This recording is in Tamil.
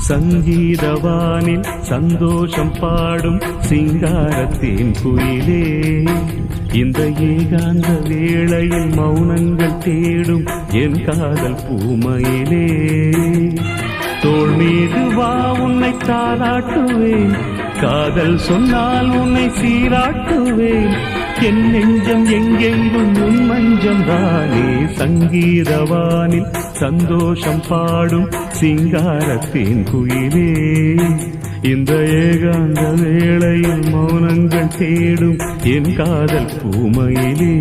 சங்கீதவானில் சந்தோஷம் பாடும் சிங்காரத்தின் குயிலே, இந்த ஏகாந்த வேளையில் மௌனங்கள் தேடும் என் காதல் பூமையிலே. தோள் மீது வா உன்னை தாளாட்டுவேன், காதல் சொன்னால் உன்னை சீராட்டுவேன். என் நெஞ்சம் எங்கெங்கும் உன் மஞ்சம் தானே. சங்கீதவானில் சந்தோஷம் பாடும் சிங்காரத்தின் குயிலே, இந்த ஏகாந்த வேளையில் மௌனங்கள் தேடும் என் காதல் பூமையிலே.